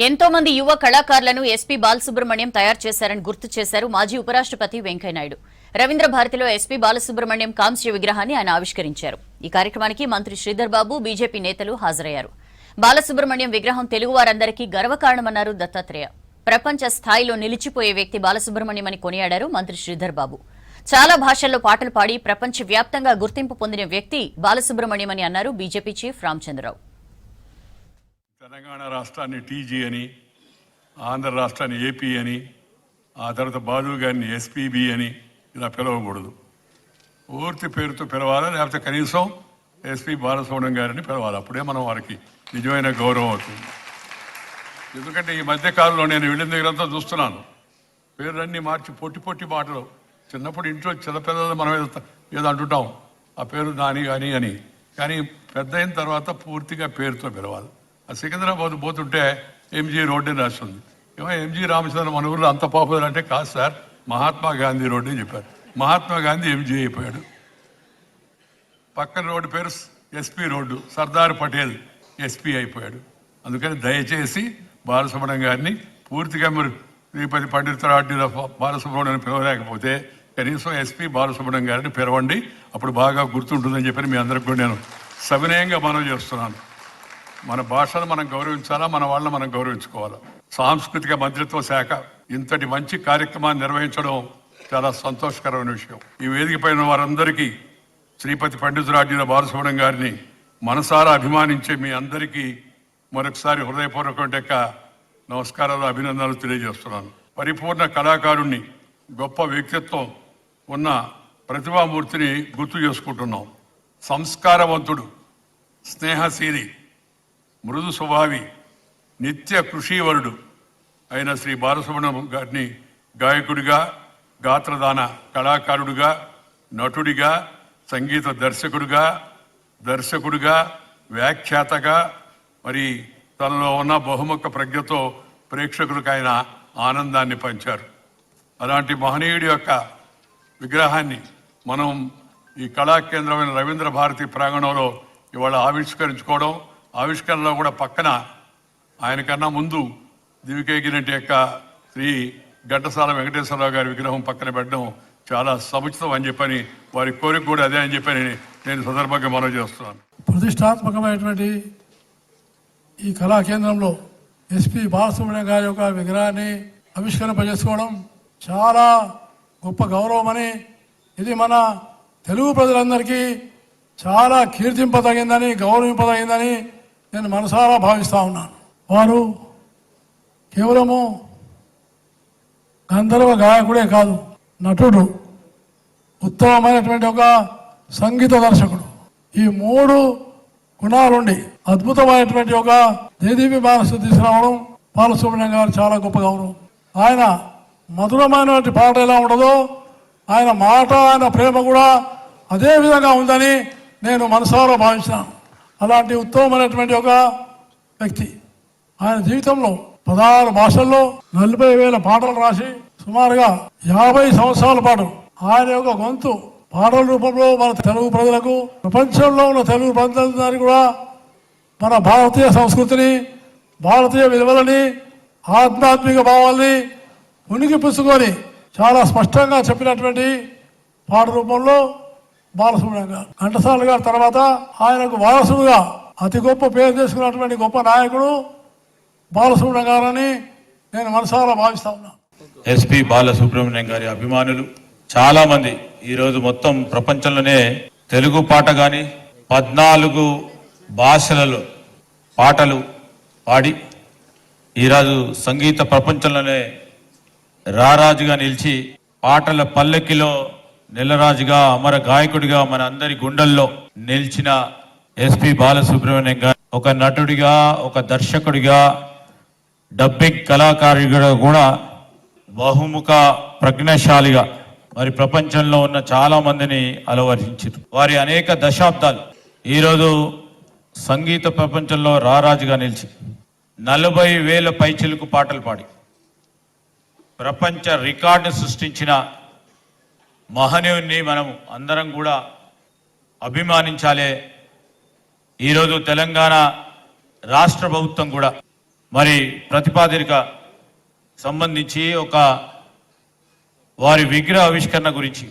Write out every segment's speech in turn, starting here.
ఎంతో మంది యువ కళాకారులను ఎస్పీ బాలసుబ్రహ్మణ్యం తయారు చేశారని గుర్తు చేశారు మాజీ ఉపరాష్ట్రపతి వెంకయ్యనాయుడు. రవీంద్ర భారతిలో ఎస్పీ బాలసుబ్రహ్మణ్యం కాంస్య విగ్రహాన్ని ఆయన ఆవిష్కరించారు. ఈ కార్యక్రమానికి మంత్రి శ్రీధర్ బాబు, బీజేపీ నేతలు హాజరయ్యారు. బాలసుబ్రహ్మణ్యం విగ్రహం తెలుగువారందరికీ గర్వకారణమన్నారు దత్తాత్రేయ. ప్రపంచ స్థాయిలో నిలిచిపోయే వ్యక్తి బాలసుబ్రహ్మణ్యమని కొనియాడారు మంత్రి శ్రీధర్ బాబు. చాలా భాషల్లో పాటలు పాడి ప్రపంచ వ్యాప్తంగా గుర్తింపు పొందిన వ్యక్తి బాలసుబ్రహ్మణ్యమని అన్నారు బీజేపీ చీఫ్ రామచంద్రరావు. తెలంగాణ రాష్ట్రాన్ని టీజీ అని, ఆంధ్ర రాష్ట్రాన్ని ఏపీ అని, ఆ తర్వాత బాలు గారిని ఎస్పీబీ అని ఇలా పిలవకూడదు. పూర్తి పేరుతో పిలవాలా, లేకపోతే కనీసం ఎస్పీ బాలసుబ్రహ్మణ్యం గారిని పిలవాలి. అప్పుడే మనం వారికి నిజమైన గౌరవం అవుతుంది. ఎందుకంటే ఈ మధ్యకాలంలో నేను వెళ్ళిన దగ్గరంతా చూస్తున్నాను, పేర్లన్నీ మార్చి పొట్టి పొట్టి మాటలు. చిన్నప్పుడు ఇంట్లో చిన్నపిల్లలు మనం ఏదో అంటుంటాం, ఆ పేరు నాని కానీ అని. కానీ పెద్ద అయిన తర్వాత పూర్తిగా పేరుతో పిలవాలి. ఆ సికింద్రాబాద్ పోతుంటే ఎంజీ రోడ్డు అని రాస్తుంది. ఏమో ఎంజీ రామచంద్ర మన ఊళ్ళో అంత పాపులర్ అంటే, కాదు సార్, మహాత్మా గాంధీ రోడ్డు అని చెప్పారు. మహాత్మా గాంధీ ఎంజీ అయిపోయాడు. పక్కన రోడ్డు పేరు SP road, Sardar Patel SP అయిపోయాడు. అందుకని దయచేసి బాలసుబ్రహ్మణ్యం గారిని పూర్తిగా మీరు శ్రీపతి పండితురాడ్డి బాలసుబ్రహ్మణ్యాన్ని పిలవలేకపోతే కనీసం ఎస్పీ బాలసుబ్రహ్మణ్యం గారిని పిలవండి. అప్పుడు బాగా గుర్తుంటుందని చెప్పి మీ అందరికి కూడా నేను సవినయంగా మనవి చేస్తున్నాను. మన భాషను మనం గౌరవించాలా, మన వాళ్ళని మనం గౌరవించుకోవాలా. సాంస్కృతిక మంత్రిత్వ శాఖ ఇంతటి మంచి కార్యక్రమాన్ని నిర్వహించడం చాలా సంతోషకరమైన విషయం. ఈ వేదిక పైన వారందరికీ శ్రీపతి పండితురాడ్డి బాలసుబ్రహ్మణ్యం గారిని మనసారా అభిమానించే మీ అందరికీ మరొకసారి హృదయపూర్వక నమస్కారాలు, అభినందనలు తెలియజేస్తున్నాను. పరిపూర్ణ కళాకారుణ్ణి, గొప్ప వ్యక్తిత్వం ఉన్న ప్రతిభామూర్తిని గుర్తు చేసుకుంటున్నాం. సంస్కారవంతుడు, స్నేహశీలి, మృదు స్వభావి, నిత్య కృషీవరుడు అయిన శ్రీ బాలసుబ్రహ్మణ్యం గారిని గాయకుడిగా, గాత్రదాన కళాకారుడిగా, నటుడిగా, సంగీత దర్శకుడిగా, వ్యాఖ్యాతగా, మరి తనలో ఉన్న బహుముఖ ప్రజ్ఞతో ప్రేక్షకులకు ఆయన ఆనందాన్ని పంచారు. అలాంటి మహనీయుడి యొక్క విగ్రహాన్ని మనం ఈ కళాకేంద్రమైన రవీంద్ర భారతి ప్రాంగణంలో ఇవాళ ఆవిష్కరించుకోవడం, ఆవిష్కరణలో కూడా పక్కన ఆయన కన్నా ముందు దివికేగినటి యొక్క శ్రీ ఘంటసాల వెంకటేశ్వరరావు గారి విగ్రహం పక్కన పెట్టడం చాలా సముచితం అని చెప్పని, వారి కోరిక కూడా అదే అని చెప్పని నేను సందర్భంగా మనవి చేస్తున్నాను. ప్రతిష్టాత్మకమైనటువంటి ఈ కళా కేంద్రంలో ఎస్పీ బాలసుబ్రహ్మణ్యం గారి యొక్క విగ్రహాన్ని ఆవిష్కరింపజేసుకోవడం చాలా గొప్ప గౌరవమని, ఇది మన తెలుగు ప్రజలందరికీ చాలా కీర్తింపదగిందని, గౌరవింపదగిందని నేను మనసారా భావిస్తూ ఉన్నాను. వారు కేవలము గంధర్వ గాయకుడే కాదు, నటుడు, ఉత్తమమైనటువంటి ఒక సంగీత దర్శకుడు. ఈ మూడు గుణాలుండి అద్భుతమైనటువంటి ఒక దేదీపి మానసు తీసుకురావడం బాలసుబ్రహ్మణ్యం గారు చాలా గొప్ప గౌరవం. ఆయన మధురమైనటువంటి పాట ఎలా ఉండదో, ఆయన మాట, ఆయన ప్రేమ కూడా అదే విధంగా ఉందని నేను మనసారా భావించాను. అలాంటి ఉత్తమమైనటువంటి ఒక వ్యక్తి. ఆయన జీవితంలో 16 భాషల్లో 40,000 పాటలు రాసి సుమారుగా 50 సంవత్సరాల పాటు ఆయన యొక్క గొంతు పాటల రూపంలో మన తెలుగు ప్రజలకు, ప్రపంచంలో ఉన్న తెలుగు ప్రజలందరికీ కూడా మన భారతీయ సంస్కృతిని, భారతీయ విలువలని, ఆధ్యాత్మిక భావాల్ని ఉనికి పుచ్చుకొని చాలా స్పష్టంగా చెప్పినటువంటి పాట రూపంలో బాలసుబ్రహ్మణ్యం గారు. ఘంటసాల గారి తర్వాత ఆయనకు వారసుడుగా అతి గొప్ప పేరు చేసుకున్నటువంటి గొప్ప నాయకుడు బాలసుబ్రహ్మణ్యం గారని నేను మనసారా భావిస్తా ఉన్నాను. ఎస్పీ బాలసుబ్రహ్మణ్యం గారి అభిమానులు చాలా మంది ఈరోజు మొత్తం ప్రపంచంలోనే తెలుగు పాట కానీ 14 భాషలలో పాటలు పాడి ఈరోజు సంగీత ప్రపంచంలోనే రారాజుగా నిలిచి, పాటల పల్లెకిలో నెలరాజుగా, అమర గాయకుడిగా మన అందరి గుండెల్లో నిలిచిన ఎస్పీ బాలసుబ్రహ్మణ్యం గారు ఒక నటుడిగా, ఒక దర్శకుడిగా, డబ్బింగ్ కళాకారుడిగా కూడా బహుముఖ ప్రజ్ఞాశాలిగా మరి ప్రపంచంలో ఉన్న చాలా మందిని అలవరించారు. వారి అనేక దశాబ్దాలు ఈరోజు సంగీత ప్రపంచంలో రారాజుగా నిలిచి 40,000 పైచిలుకు పాటలు పాడి ప్రపంచ రికార్డు సృష్టించిన మహనీయుణ్ణి మనం అందరం కూడా అభిమానించాలి. ఈరోజు తెలంగాణ రాష్ట్ర ప్రభుత్వం కూడా మరి ప్రతిపాదిక సంబంధించి ఒక వారి విగ్రహ ఆవిష్కరణ గురించి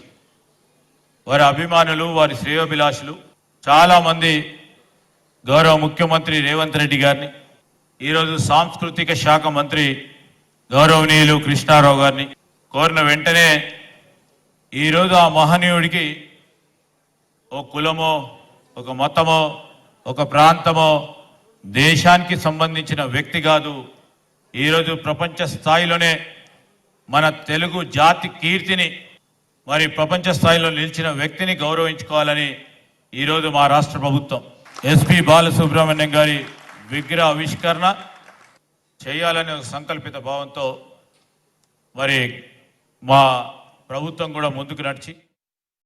వారి అభిమానులు, వారి శ్రేయోభిలాషులు చాలామంది గౌరవ ముఖ్యమంత్రి రేవంత్ రెడ్డి గారిని, ఈరోజు సాంస్కృతిక శాఖ మంత్రి గౌరవనీయులు కృష్ణారావు గారిని కోరిన వెంటనే ఈరోజు ఆ మహనీయుడికి ఒక కులమో, ఒక మతమో, ఒక ప్రాంతమో, దేశానికి సంబంధించిన వ్యక్తి కాదు, ఈరోజు ప్రపంచ స్థాయిలోనే మన తెలుగు జాతి కీర్తిని మరి ప్రపంచ స్థాయిలో నిలిచిన వ్యక్తిని గౌరవించుకోవాలని ఈరోజు మా రాష్ట్ర ప్రభుత్వం ఎస్పి బాలసుబ్రహ్మణ్యం గారి విగ్రహ ఆవిష్కరణ చేయాలనే ఒక సంకల్పిత భావంతో మరి మా ప్రభుత్వం కూడా ముందుకు నడిచి